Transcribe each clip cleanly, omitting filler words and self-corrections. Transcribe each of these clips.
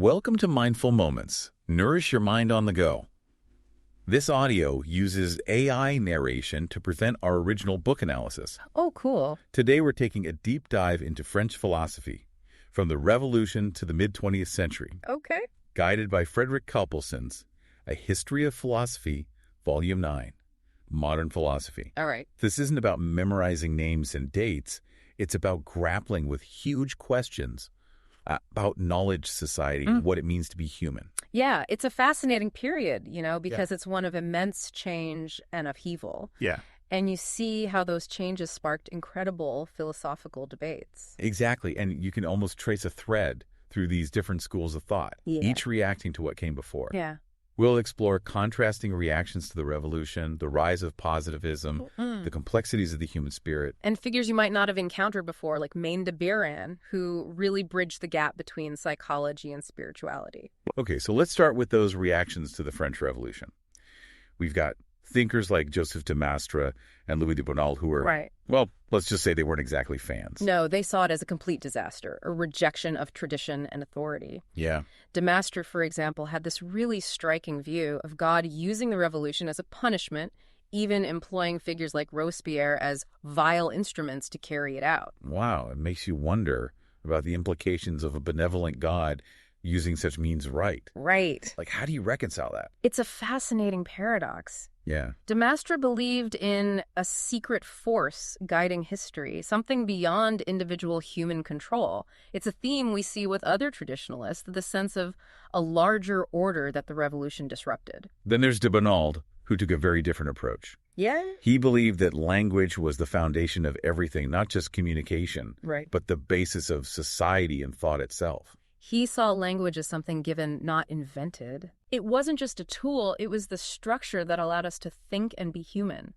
Welcome to Mindful Moments. Nourish your mind on the go. This audio uses AI narration to present our original book analysis. Oh, cool. Today we're taking a deep dive into French philosophy, from the Revolution to the mid-20th century. Okay. Guided by Frederick Copleston's A History of Philosophy, Volume 9, Modern Philosophy. All right. This isn't about memorizing names and dates. It's about grappling with huge questions about knowledge society, what it means to be human. Yeah, it's a fascinating period, because it's one of immense change and upheaval. Yeah. And you see how those changes sparked incredible philosophical debates. Exactly. And you can almost trace a thread through these different schools of thought, each reacting to what came before. Yeah. We'll explore contrasting reactions to the revolution, the rise of positivism, the complexities of the human spirit. And figures you might not have encountered before, like Maine de Biran, who really bridged the gap between psychology and spirituality. Okay, so let's start with those reactions to the French Revolution. We've got thinkers like Joseph de Maistre and Louis de Bonald who were, well, let's just say they weren't exactly fans. No, they saw it as a complete disaster, a rejection of tradition and authority. Yeah. De Maistre, for example, had this really striking view of God using the revolution as a punishment, even employing figures like Robespierre as vile instruments to carry it out. Wow, it makes you wonder about the implications of a benevolent God using such means right. Right. Like, how do you reconcile that? It's a fascinating paradox. Yeah. De Maistre believed in a secret force guiding history, something beyond individual human control. It's a theme we see with other traditionalists, the sense of a larger order that the revolution disrupted. Then there's de Bonald, who took a very different approach. Yeah? He believed that language was the foundation of everything, not just communication, but the basis of society and thought itself. He saw language as something given, not invented. It wasn't just a tool, it was the structure that allowed us to think and be human.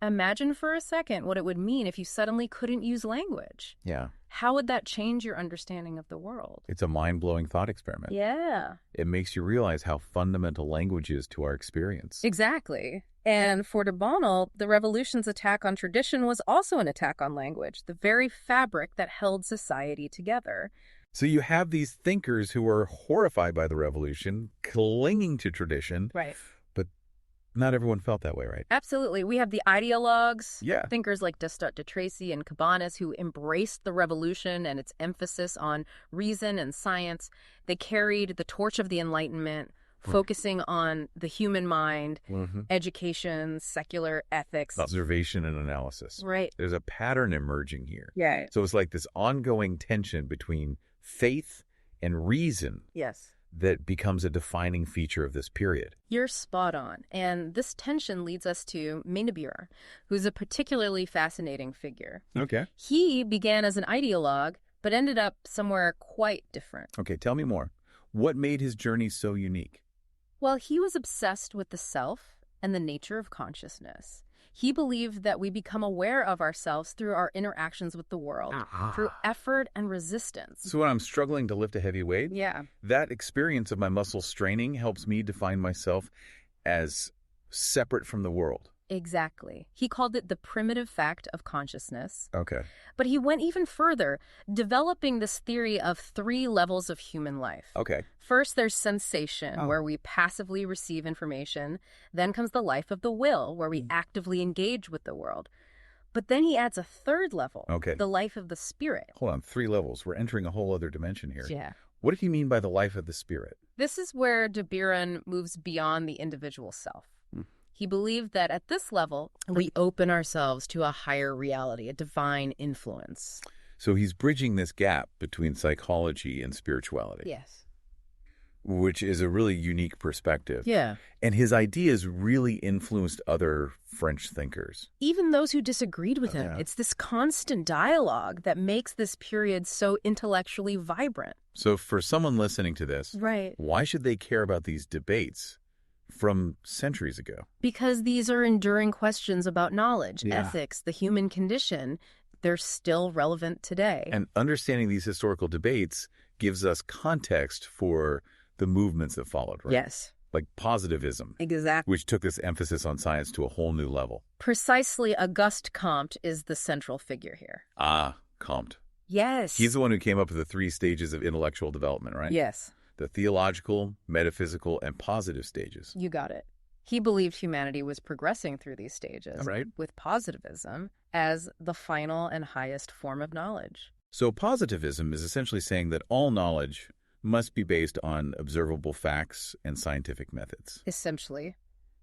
Imagine for a second what it would mean if you suddenly couldn't use language. Yeah. How would that change your understanding of the world? It's a mind-blowing thought experiment. Yeah. It makes you realize how fundamental language is to our experience. Exactly. And for de Bonald, the revolution's attack on tradition was also an attack on language, the very fabric that held society together. So you have these thinkers who are horrified by the revolution, clinging to tradition. Right. But not everyone felt that way, right? Absolutely. We have the ideologues, Yeah. thinkers like Descartes de Tracy and Cabanis, who embraced the revolution and its emphasis on reason and science. They carried the torch of the Enlightenment, focusing on the human mind, education, secular ethics. Observation and analysis. Right. There's a pattern emerging here. Yeah. So it's like this ongoing tension between faith and reason. Yes. That becomes a defining feature of this period. You're spot on. And this tension leads us to Maine de Biran, who's a particularly fascinating figure. Okay. He began as an ideologue, but ended up somewhere quite different. Okay, tell me more. What made his journey so unique? Well, he was obsessed with the self and the nature of consciousness. He believed that we become aware of ourselves through our interactions with the world, through effort and resistance. So when I'm struggling to lift a heavy weight, Yeah. that experience of my muscles straining helps me define myself as separate from the world. Exactly. He called it the primitive fact of consciousness. Okay. But he went even further, developing this theory of 3 levels of human life. Okay. First, there's sensation, where we passively receive information. Then comes the life of the will, where we actively engage with the world. But then he adds a 3rd level, the life of the spirit. Hold on, 3 levels. We're entering a whole other dimension here. Yeah. What did he mean by the life of the spirit? This is where de Biran moves beyond the individual self. He believed that at this level, we open ourselves to a higher reality, a divine influence. So he's bridging this gap between psychology and spirituality. Yes. Which is a really unique perspective. Yeah. And his ideas really influenced other French thinkers. Even those who disagreed with him. It's this constant dialogue that makes this period so intellectually vibrant. So for someone listening to this, why should they care about these debates from centuries ago? Because these are enduring questions about knowledge, ethics, the human condition. They're still relevant today. And understanding these historical debates gives us context for the movements that followed, right? Yes. Like Positivism. Exactly. Which took this emphasis on science to a whole new level. Precisely, Auguste Comte is the central figure here. Ah, Comte. Yes. He's the one who came up with the 3 stages of intellectual development, right? Yes. the theological, metaphysical, and positive stages. You got it. He believed humanity was progressing through these stages, right, with positivism as the final and highest form of knowledge. So positivism is essentially saying that all knowledge must be based on observable facts and scientific methods. Essentially.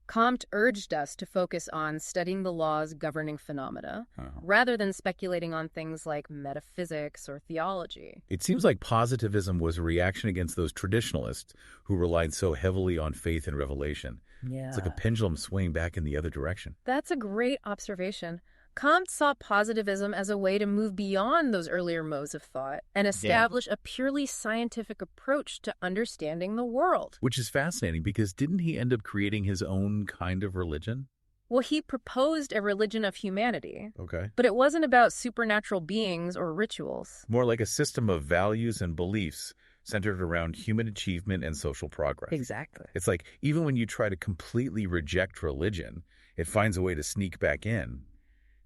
Comte urged us to focus on studying the laws governing phenomena, rather than speculating on things like metaphysics or theology. It seems like positivism was a reaction against those traditionalists who relied so heavily on faith and revelation. Yeah. It's like a pendulum swinging back in the other direction. That's a great observation. Comte saw positivism as a way to move beyond those earlier modes of thought and establish a purely scientific approach to understanding the world. Which is fascinating because didn't he end up creating his own kind of religion? Well, he proposed a religion of humanity. Okay. But it wasn't about supernatural beings or rituals. More like a system of values and beliefs centered around human achievement and social progress. Exactly. It's like even when you try to completely reject religion, it finds a way to sneak back in.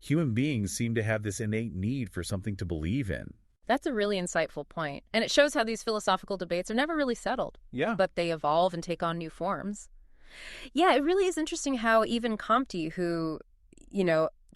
Human beings seem to have this innate need for something to believe in. That's a really insightful point. And it shows how these philosophical debates are never really settled. Yeah. But they evolve and take on new forms. Yeah, it really is interesting how even Comte, who,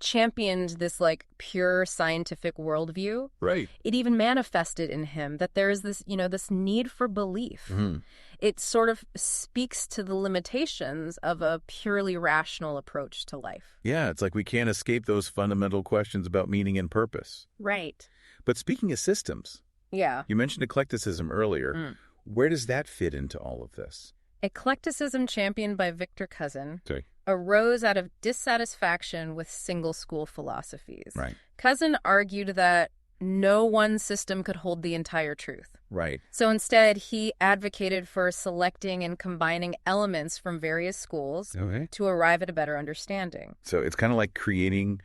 championed this pure scientific worldview, right, it even manifested in him that there is this, this need for belief. Mm-hmm. It sort of speaks to the limitations of a purely rational approach to life. Yeah, it's like we can't escape those fundamental questions about meaning and purpose. Right. But speaking of systems, you mentioned eclecticism earlier. Where does that fit into all of this? Eclecticism, championed by Victor Cousin, arose out of dissatisfaction with single school philosophies. Right. Cousin argued that no one system could hold the entire truth. Right. So instead, he advocated for selecting and combining elements from various schools to arrive at a better understanding. So it's kind of like creating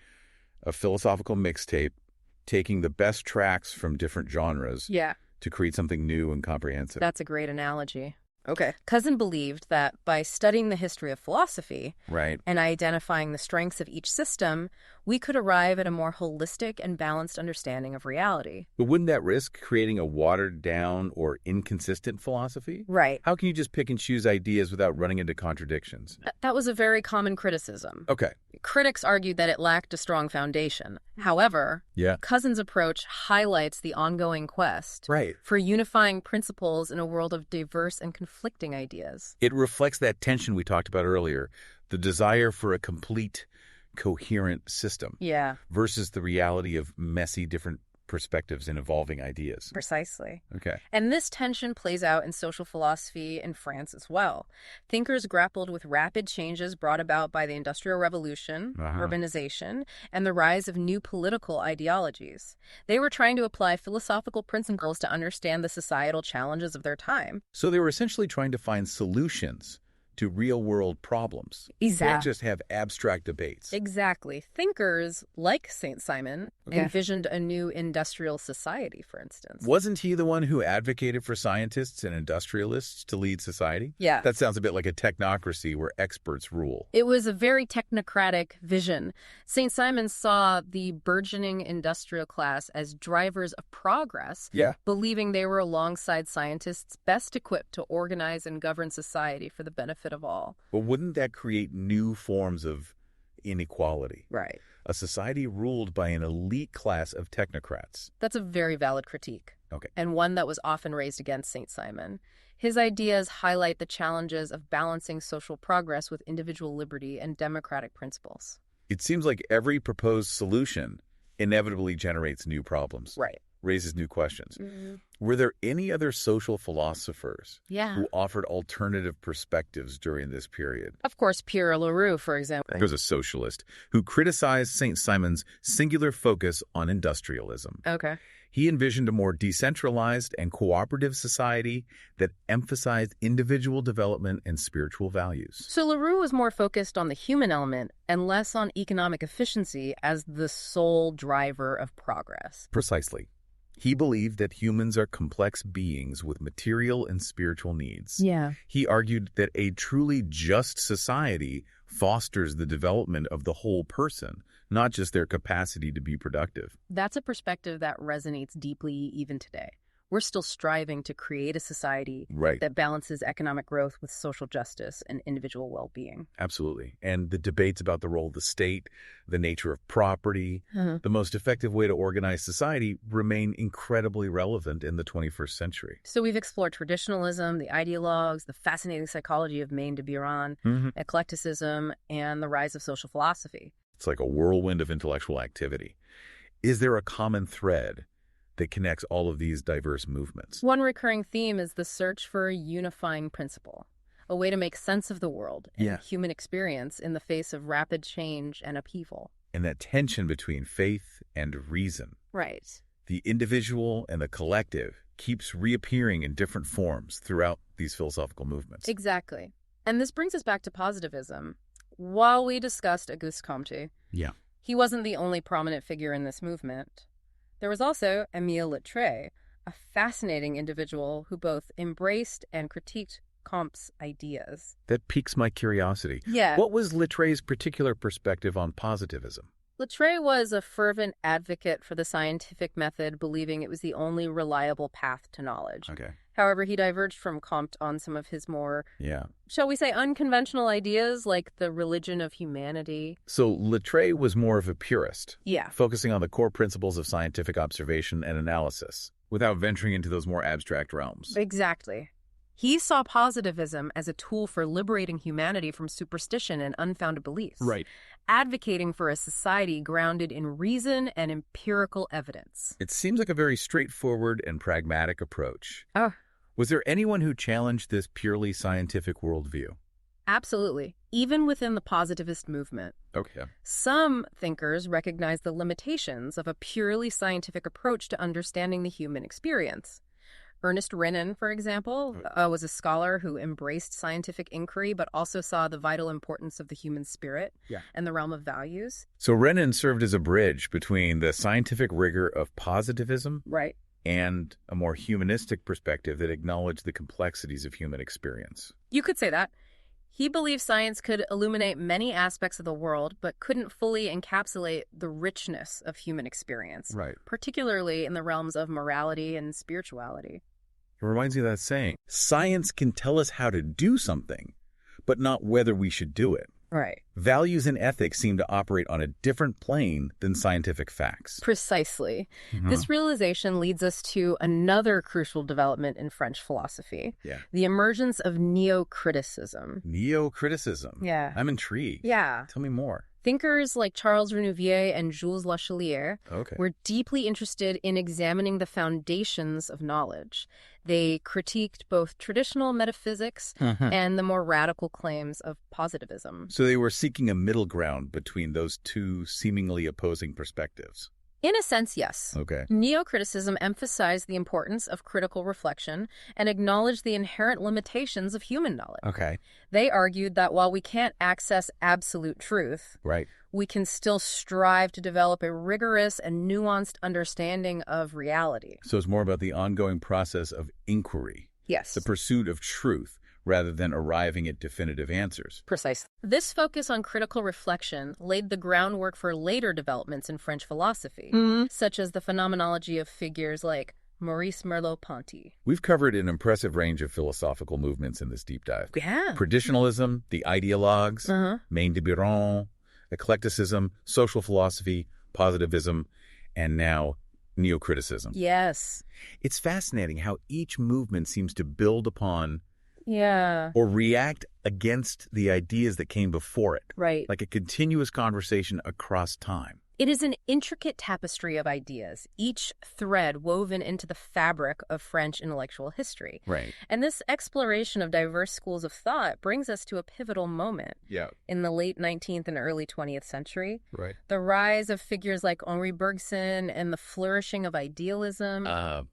a philosophical mixtape, taking the best tracks from different genres to create something new and comprehensive. That's a great analogy. Okay. Cousin believed that by studying the history of philosophy and identifying the strengths of each system, we could arrive at a more holistic and balanced understanding of reality. But wouldn't that risk creating a watered-down or inconsistent philosophy? Right. How can you just pick and choose ideas without running into contradictions? That was a very common criticism. Okay. Critics argued that it lacked a strong foundation. However, Cousin's approach highlights the ongoing quest for unifying principles in a world of diverse and conflicting ideas. It reflects that tension we talked about earlier, the desire for a complete, coherent system versus the reality of messy, different perspectives and evolving ideas. Precisely. Okay. And this tension plays out in social philosophy in France as well. Thinkers grappled with rapid changes brought about by the Industrial Revolution, urbanization, and the rise of new political ideologies. They were trying to apply philosophical principles to understand the societal challenges of their time. So they were essentially trying to find solutions to real-world problems. Exactly. They can't just have abstract debates. Exactly. Thinkers like St. Simon envisioned a new industrial society, for instance. Wasn't he the one who advocated for scientists and industrialists to lead society? Yeah. That sounds a bit like a technocracy where experts rule. It was a very technocratic vision. St. Simon saw the burgeoning industrial class as drivers of progress, believing they were alongside scientists best equipped to organize and govern society for the benefit of all. But wouldn't that create new forms of inequality? Right. A society ruled by an elite class of technocrats. That's a very valid critique. Okay. And one that was often raised against St. Simon. His ideas highlight the challenges of balancing social progress with individual liberty and democratic principles. It seems like every proposed solution inevitably generates new problems. Right. Raises new questions. Were there any other social philosophers who offered alternative perspectives during this period? Of course, Pierre Leroux, for example. He was a socialist who criticized St. Simon's singular focus on industrialism. Okay. He envisioned a more decentralized and cooperative society that emphasized individual development and spiritual values. So Leroux was more focused on the human element and less on economic efficiency as the sole driver of progress. Precisely. He believed that humans are complex beings with material and spiritual needs. Yeah. He argued that a truly just society fosters the development of the whole person, not just their capacity to be productive. That's a perspective that resonates deeply even today. we're still striving to create a society that balances economic growth with social justice and individual well-being. Absolutely. And the debates about the role of the state, the nature of property, the most effective way to organize society remain incredibly relevant in the 21st century. So we've explored traditionalism, the ideologues, the fascinating psychology of Maine de Biran, eclecticism, and the rise of social philosophy. It's like a whirlwind of intellectual activity. Is there a common thread that connects all of these diverse movements? One recurring theme is the search for a unifying principle, a way to make sense of the world and human experience in the face of rapid change and upheaval. And that tension between faith and reason. Right. The individual and the collective keeps reappearing in different forms throughout these philosophical movements. Exactly. And this brings us back to positivism. While we discussed Auguste Comte, he wasn't the only prominent figure in this movement. There was also Émile Littré, a fascinating individual who both embraced and critiqued Comte's ideas. That piques my curiosity. Yeah. What was Littré's particular perspective on positivism? Littré was a fervent advocate for the scientific method, believing it was the only reliable path to knowledge. Okay. However, he diverged from Comte on some of his more, shall we say, unconventional ideas, like the religion of humanity. So Littré was more of a purist, Yeah. focusing on the core principles of scientific observation and analysis, without venturing into those more abstract realms. Exactly. He saw positivism as a tool for liberating humanity from superstition and unfounded beliefs. Right. Advocating for a society grounded in reason and empirical evidence. It seems like a very straightforward and pragmatic approach. Oh. Was there anyone who challenged this purely scientific worldview? Absolutely. Even within the positivist movement. Okay. Some thinkers recognize the limitations of a purely scientific approach to understanding the human experience. Ernest Renan, for example, was a scholar who embraced scientific inquiry but also saw the vital importance of the human spirit and the realm of values. So Renan served as a bridge between the scientific rigor of positivism and a more humanistic perspective that acknowledged the complexities of human experience. You could say that. He believed science could illuminate many aspects of the world, but couldn't fully encapsulate the richness of human experience, particularly in the realms of morality and spirituality. It reminds me of that saying, science can tell us how to do something, but not whether we should do it. Right. Values and ethics seem to operate on a different plane than scientific facts. Precisely. This realization leads us to another crucial development in French philosophy. The emergence of neo-criticism. Neo-criticism? Yeah. I'm intrigued. Yeah. Tell me more. Thinkers like Charles Renouvier and Jules Lachelier were deeply interested in examining the foundations of knowledge. They critiqued both traditional metaphysics and the more radical claims of positivism. So they were seeking a middle ground between those two seemingly opposing perspectives. In a sense, yes. Okay. Neo-criticism emphasized the importance of critical reflection and acknowledged the inherent limitations of human knowledge. Okay. They argued that while we can't access absolute truth, we can still strive to develop a rigorous and nuanced understanding of reality. So it's more about the ongoing process of inquiry. Yes. The pursuit of truth, rather than arriving at definitive answers. Precisely. This focus on critical reflection laid the groundwork for later developments in French philosophy, such as the phenomenology of figures like Maurice Merleau-Ponty. We've covered an impressive range of philosophical movements in this deep dive. Yeah. Traditionalism, the ideologues, Maine de Biran, eclecticism, social philosophy, positivism, and now neo-criticism. Yes. It's fascinating how each movement seems to build upon or react against the ideas that came before it. Right. Like a continuous conversation across time. It is an intricate tapestry of ideas, each thread woven into the fabric of French intellectual history. Right. And this exploration of diverse schools of thought brings us to a pivotal moment in the late 19th and early 20th century. Right. The rise of figures like Henri Bergson and the flourishing of idealism.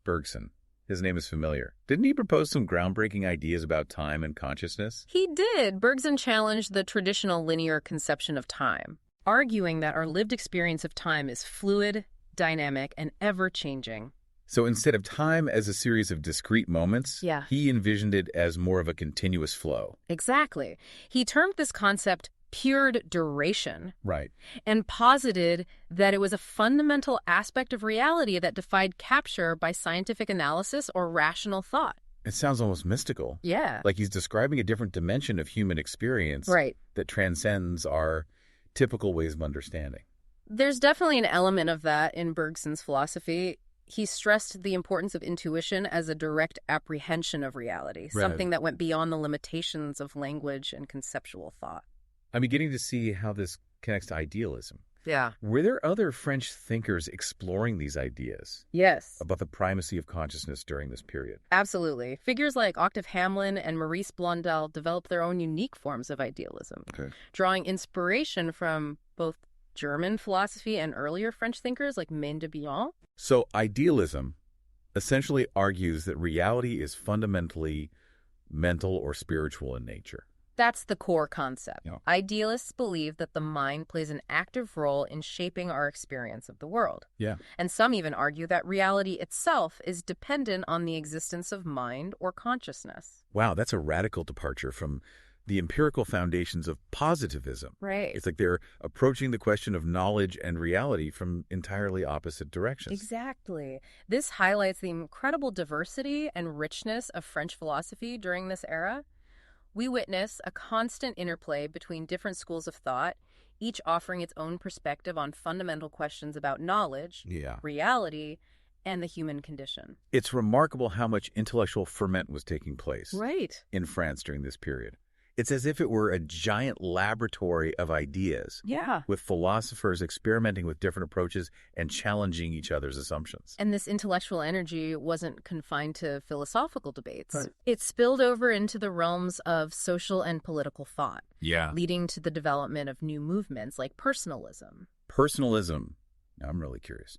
Bergson. His name is familiar. Didn't he propose some groundbreaking ideas about time and consciousness? He did. Bergson challenged the traditional linear conception of time, arguing that our lived experience of time is fluid, dynamic, and ever-changing. So instead of time as a series of discrete moments, he envisioned it as more of a continuous flow. Exactly. He termed this concept peered duration. Right. And posited that it was a fundamental aspect of reality that defied capture by scientific analysis or rational thought. It sounds almost mystical. Yeah. Like he's describing a different dimension of human experience that transcends our typical ways of understanding. There's definitely an element of that in Bergson's philosophy. He stressed the importance of intuition as a direct apprehension of reality, something that went beyond the limitations of language and conceptual thought. I'm beginning to see how this connects to idealism. Yeah. Were there other French thinkers exploring these ideas? Yes. About the primacy of consciousness during this period? Absolutely. Figures like Octave Hamlin and Maurice Blondel developed their own unique forms of idealism, drawing inspiration from both German philosophy and earlier French thinkers like Maine de Bion. So idealism essentially argues that reality is fundamentally mental or spiritual in nature. That's the core concept. Yeah. Idealists believe that the mind plays an active role in shaping our experience of the world. Yeah. And some even argue that reality itself is dependent on the existence of mind or consciousness. Wow, that's a radical departure from the empirical foundations of positivism. Right. It's like they're approaching the question of knowledge and reality from entirely opposite directions. Exactly. This highlights the incredible diversity and richness of French philosophy during this era. We witness a constant interplay between different schools of thought, each offering its own perspective on fundamental questions about knowledge, reality, and the human condition. It's remarkable how much intellectual ferment was taking place in France during this period. It's as if it were a giant laboratory of ideas, with philosophers experimenting with different approaches and challenging each other's assumptions. And this intellectual energy wasn't confined to philosophical debates. It spilled over into the realms of social and political thought, leading to the development of new movements like personalism. Personalism. Now, I'm really curious.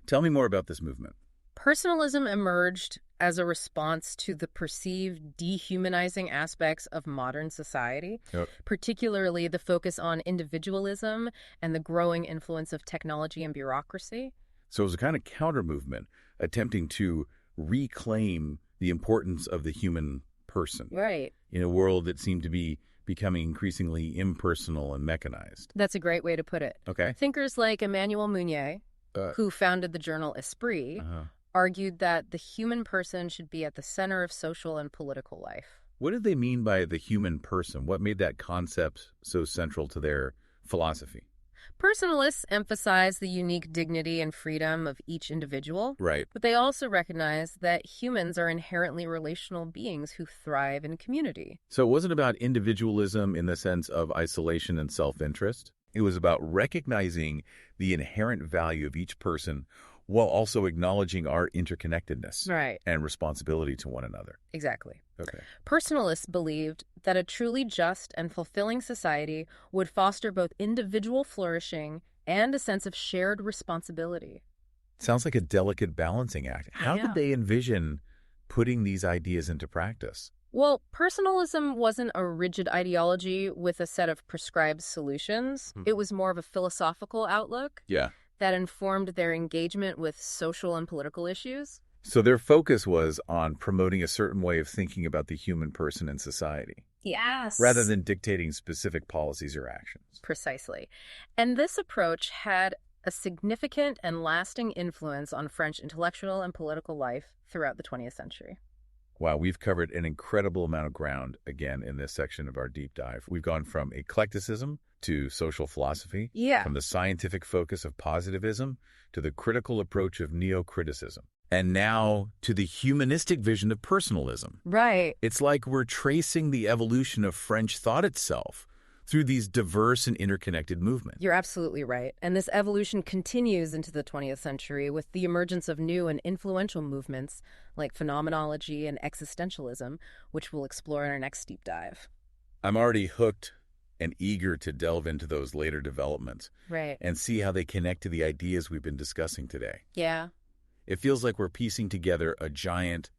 Tell me more about this movement. Personalism emerged as a response to the perceived dehumanizing aspects of modern society, particularly the focus on individualism and the growing influence of technology and bureaucracy. So it was a kind of counter-movement attempting to reclaim the importance of the human person in a world that seemed to be becoming increasingly impersonal and mechanized. That's a great way to put it. Thinkers like Emmanuel Mounier, who founded the journal Esprit, argued that the human person should be at the center of social and political life. What did they mean by the human person? What made that concept so central to their philosophy? Personalists emphasize the unique dignity and freedom of each individual. But they also recognize that humans are inherently relational beings who thrive in community. So it wasn't about individualism in the sense of isolation and self-interest. It was about recognizing the inherent value of each person while also acknowledging our interconnectedness and responsibility to one another. Exactly. Personalists believed that a truly just and fulfilling society would foster both individual flourishing and a sense of shared responsibility. Sounds like a delicate balancing act. How did they envision putting these ideas into practice? Well, personalism wasn't a rigid ideology with a set of prescribed solutions. It was more of a philosophical outlook that informed their engagement with social and political issues. So their focus was on promoting a certain way of thinking about the human person in society. Yes. Rather than dictating specific policies or actions. Precisely. And this approach had a significant and lasting influence on French intellectual and political life throughout the 20th century. Wow, we've covered an incredible amount of ground, again, in this section of our deep dive. We've gone from eclecticism to social philosophy, from the scientific focus of positivism to the critical approach of neo-criticism, and now to the humanistic vision of personalism. It's like we're tracing the evolution of French thought itself through these diverse and interconnected movements. You're absolutely right. And this evolution continues into the 20th century with the emergence of new and influential movements like phenomenology and existentialism, which we'll explore in our next deep dive. I'm already hooked and eager to delve into those later developments and see how they connect to the ideas we've been discussing today. It feels like we're piecing together a giant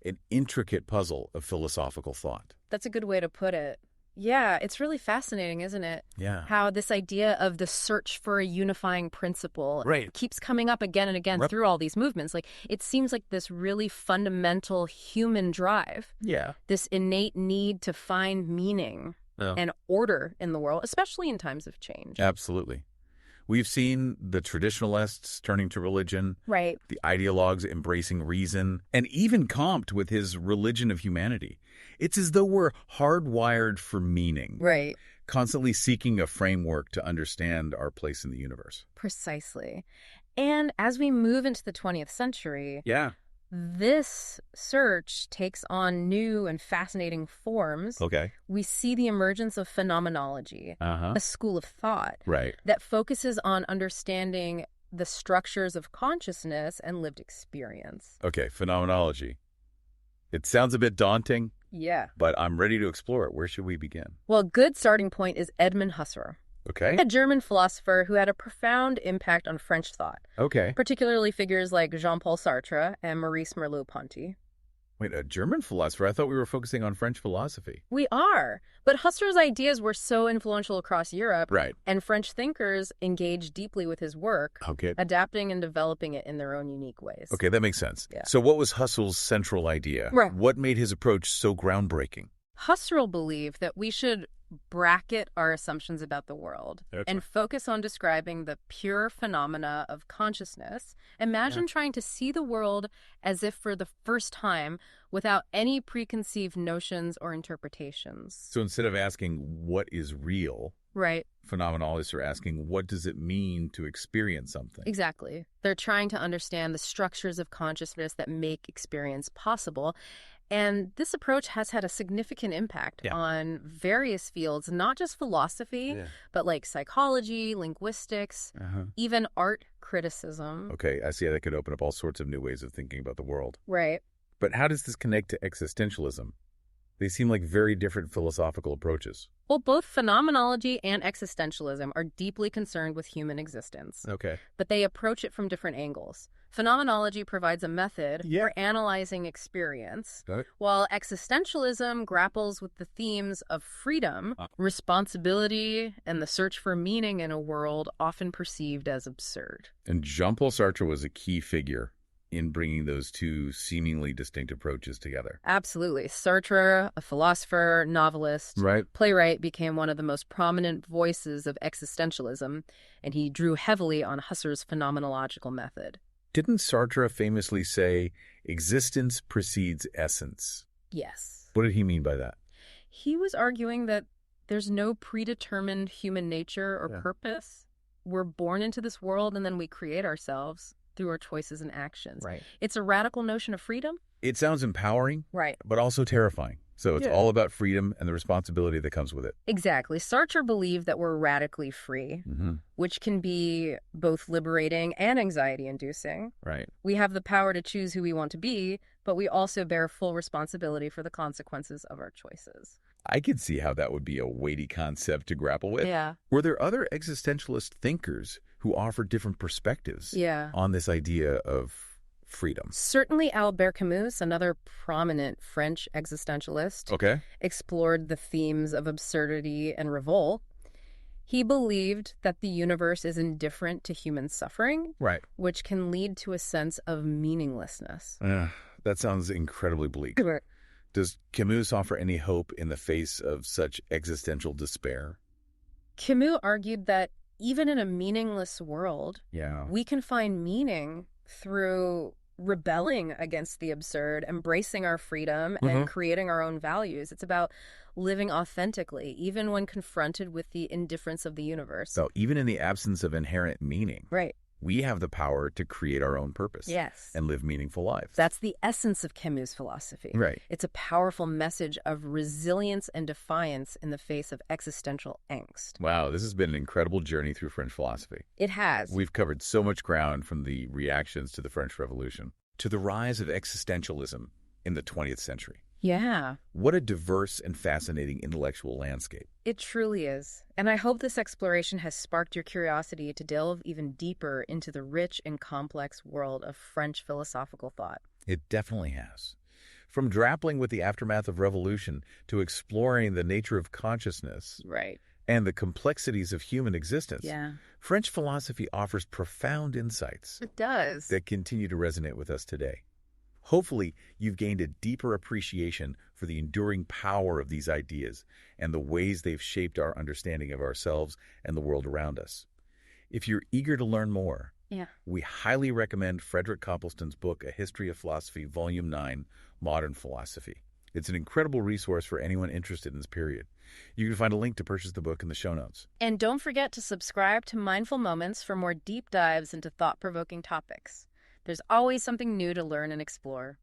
and intricate puzzle of philosophical thought. That's a good way to put it. Yeah, it's really fascinating, isn't it? How this idea of the search for a unifying principle keeps coming up again and again through all these movements. Like, it seems like this really fundamental human drive. This innate need to find meaning and order in the world, especially in times of change. Absolutely. We've seen the traditionalists turning to religion, right? The ideologues embracing reason, and even Comte with his religion of humanity. It's as though we're hardwired for meaning, right? Constantly seeking a framework to understand our place in the universe. Precisely. And as we move into the 20th century, this search takes on new and fascinating forms. Okay. We see the emergence of phenomenology, a school of thought that focuses on understanding the structures of consciousness and lived experience. Okay, phenomenology. It sounds a bit daunting. Yeah. But I'm ready to explore it. Where should we begin? Well, a good starting point is Edmund Husserl. Okay. A German philosopher who had a profound impact on French thought. Okay. Particularly figures like Jean-Paul Sartre and Maurice Merleau-Ponty. Wait, a German philosopher? I thought we were focusing on French philosophy. We are. But Husserl's ideas were so influential across Europe. Right. And French thinkers engaged deeply with his work, adapting and developing it in their own unique ways. Okay, that makes sense. Yeah. So what was Husserl's central idea? Right. What made his approach so groundbreaking? Husserl believed that we should bracket our assumptions about the world and focus on describing the pure phenomena of consciousness. Imagine trying to see the world as if for the first time without any preconceived notions or interpretations. So instead of asking what is real, phenomenologists are asking what does it mean to experience something? Exactly. They're trying to understand the structures of consciousness that make experience possible. And this approach has had a significant impact on various fields, not just philosophy, but like psychology, linguistics, even art criticism. Okay, I see how that could open up all sorts of new ways of thinking about the world. Right. But how does this connect to existentialism? They seem like very different philosophical approaches. Well, both phenomenology and existentialism are deeply concerned with human existence. Okay. But they approach it from different angles. Phenomenology provides a method for analyzing experience, while existentialism grapples with the themes of freedom, responsibility, and the search for meaning in a world often perceived as absurd. And Jean-Paul Sartre was a key figure in bringing those two seemingly distinct approaches together. Absolutely. Sartre, a philosopher, novelist, playwright, became one of the most prominent voices of existentialism, and he drew heavily on Husserl's phenomenological method. Didn't Sartre famously say, existence precedes essence? Yes. What did he mean by that? He was arguing that there's no predetermined human nature or purpose. We're born into this world and then we create ourselves through our choices and actions. Right. It's a radical notion of freedom. It sounds empowering, but also terrifying. So it's all about freedom and the responsibility that comes with it. Exactly. Sartre believed that we're radically free, which can be both liberating and anxiety-inducing. Right. We have the power to choose who we want to be, but we also bear full responsibility for the consequences of our choices. I could see how that would be a weighty concept to grapple with. Yeah. Were there other existentialist thinkers who offered different perspectives on this idea of freedom? Certainly Albert Camus, another prominent French existentialist, explored the themes of absurdity and revolt. He believed that the universe is indifferent to human suffering, which can lead to a sense of meaninglessness. That sounds incredibly bleak. Does Camus offer any hope in the face of such existential despair? Camus argued that even in a meaningless world, we can find meaning through rebelling against the absurd, embracing our freedom, and creating our own values. It's about living authentically, even when confronted with the indifference of the universe. So even in the absence of inherent meaning, we have the power to create our own purpose and live meaningful lives. That's the essence of Camus' philosophy. It's a powerful message of resilience and defiance in the face of existential angst. Wow, this has been an incredible journey through French philosophy. It has. We've covered so much ground, from the reactions to the French Revolution to the rise of existentialism in the 20th century. Yeah. What a diverse and fascinating intellectual landscape. It truly is. And I hope this exploration has sparked your curiosity to delve even deeper into the rich and complex world of French philosophical thought. It definitely has. From grappling with the aftermath of revolution to exploring the nature of consciousness and the complexities of human existence, French philosophy offers profound insights. It does. That continue to resonate with us today. Hopefully, you've gained a deeper appreciation for the enduring power of these ideas and the ways they've shaped our understanding of ourselves and the world around us. If you're eager to learn more, we highly recommend Frederick Copleston's book, A History of Philosophy, Volume 9, Modern Philosophy. It's an incredible resource for anyone interested in this period. You can find a link to purchase the book in the show notes. And don't forget to subscribe to Mindful Moments for more deep dives into thought-provoking topics. There's always something new to learn and explore.